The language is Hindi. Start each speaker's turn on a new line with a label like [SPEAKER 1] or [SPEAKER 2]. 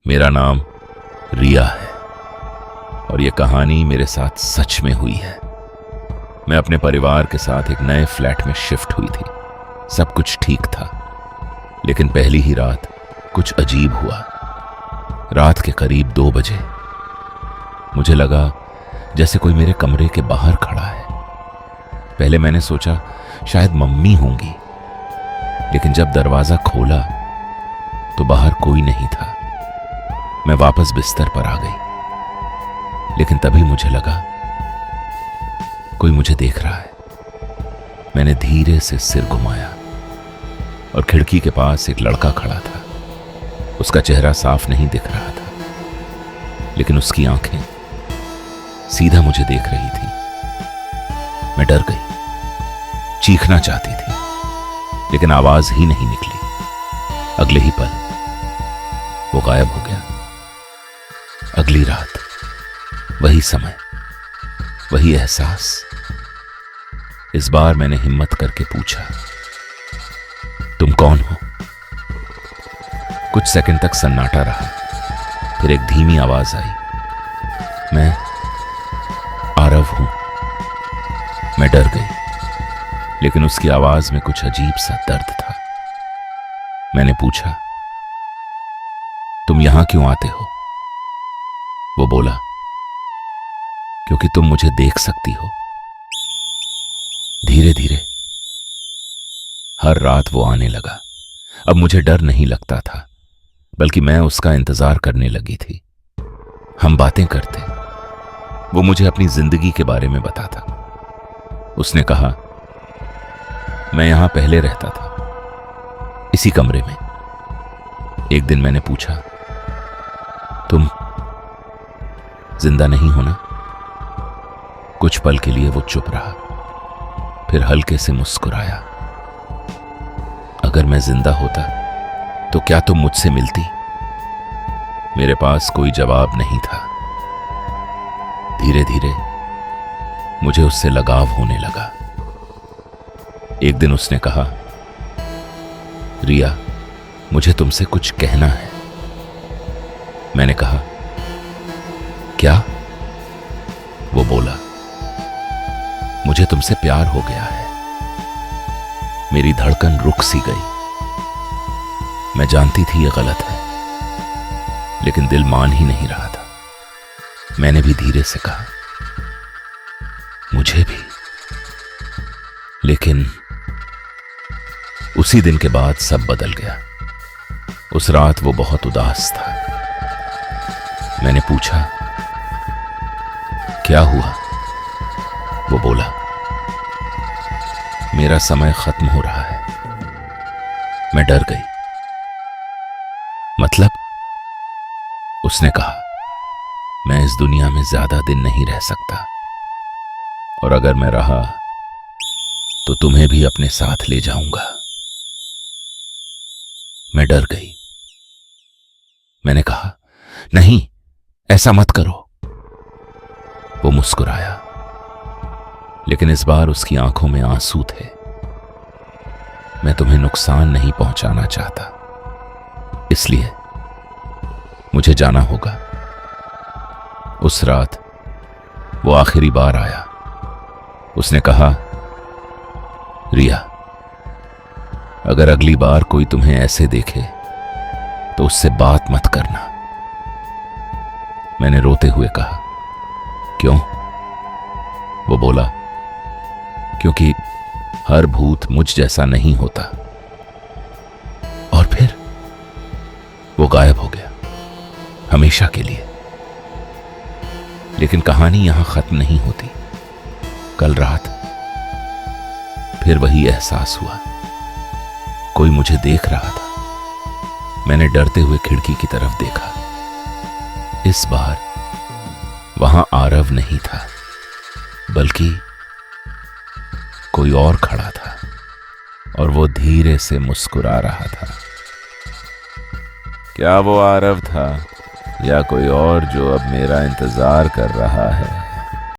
[SPEAKER 1] मेरा नाम रिया है और ये कहानी मेरे साथ सच में हुई है। मैं अपने परिवार के साथ एक नए फ्लैट में शिफ्ट हुई थी। सब कुछ ठीक था, लेकिन पहली ही रात कुछ अजीब हुआ। रात के करीब 2 बजे मुझे लगा जैसे कोई मेरे कमरे के बाहर खड़ा है। पहले मैंने सोचा शायद मम्मी होंगी, लेकिन जब दरवाजा खोला तो बाहर कोई नहीं था। मैं वापस बिस्तर पर आ गई, लेकिन तभी मुझे लगा कोई मुझे देख रहा है। मैंने धीरे से सिर घुमाया और खिड़की के पास एक लड़का खड़ा था। उसका चेहरा साफ नहीं दिख रहा था, लेकिन उसकी आंखें सीधा मुझे देख रही थी। मैं डर गई, चीखना चाहती थी, लेकिन आवाज ही नहीं निकली। अगले ही पल वो गायब हो गया। अगली रात वही समय, वही एहसास। इस बार मैंने हिम्मत करके पूछा, तुम कौन हो? कुछ सेकंड तक सन्नाटा रहा, फिर एक धीमी आवाज आई, मैं आरव हूं। मैं डर गई, लेकिन उसकी आवाज में कुछ अजीब सा दर्द था। मैंने पूछा, तुम यहां क्यों आते हो? वो बोला, क्योंकि तुम मुझे देख सकती हो। धीरे धीरे हर रात वो आने लगा। अब मुझे डर नहीं लगता था, बल्कि मैं उसका इंतजार करने लगी थी। हम बातें करते, वो मुझे अपनी जिंदगी के बारे में बताता। उसने कहा, मैं यहां पहले रहता था, इसी कमरे में। एक दिन मैंने पूछा, तुम जिंदा नहीं हो ना? कुछ पल के लिए वो चुप रहा, फिर हल्के से मुस्कुराया। अगर मैं जिंदा होता तो क्या तुम मुझसे मिलती? मेरे पास कोई जवाब नहीं था। धीरे धीरे मुझे उससे लगाव होने लगा। एक दिन उसने कहा, रिया, मुझे तुमसे कुछ कहना है। मैंने कहा, क्या? वो बोला, मुझे तुमसे प्यार हो गया है। मेरी धड़कन रुक सी गई। मैं जानती थी ये गलत है, लेकिन दिल मान ही नहीं रहा था। मैंने भी धीरे से कहा, मुझे भी। लेकिन उसी दिन के बाद सब बदल गया। उस रात वो बहुत उदास था। मैंने पूछा, क्या हुआ? वो बोला, मेरा समय खत्म हो रहा है। मैं डर गई। मतलब? उसने कहा, मैं इस दुनिया में ज्यादा दिन नहीं रह सकता, और अगर मैं रहा तो तुम्हें भी अपने साथ ले जाऊंगा। मैं डर गई। मैंने कहा, नहीं, ऐसा मत करो। वो मुस्कुराया, लेकिन इस बार उसकी आंखों में आंसू थे। मैं तुम्हें नुकसान नहीं पहुंचाना चाहता, इसलिए मुझे जाना होगा। उस रात वो आखिरी बार आया। उसने कहा, रिया, अगर अगली बार कोई तुम्हें ऐसे देखे तो उससे बात मत करना। मैंने रोते हुए कहा, क्यों? वो बोला, क्योंकि हर भूत मुझ जैसा नहीं होता। और फिर वो गायब हो गया, हमेशा के लिए। लेकिन कहानी यहां खत्म नहीं होती। कल रात फिर वही एहसास हुआ, कोई मुझे देख रहा था। मैंने डरते हुए खिड़की की तरफ देखा। इस बार वहां आरव नहीं था, बल्कि कोई और खड़ा था, और वो धीरे से मुस्कुरा रहा था। क्या वो आरव था, या कोई और जो अब मेरा इंतजार कर रहा है?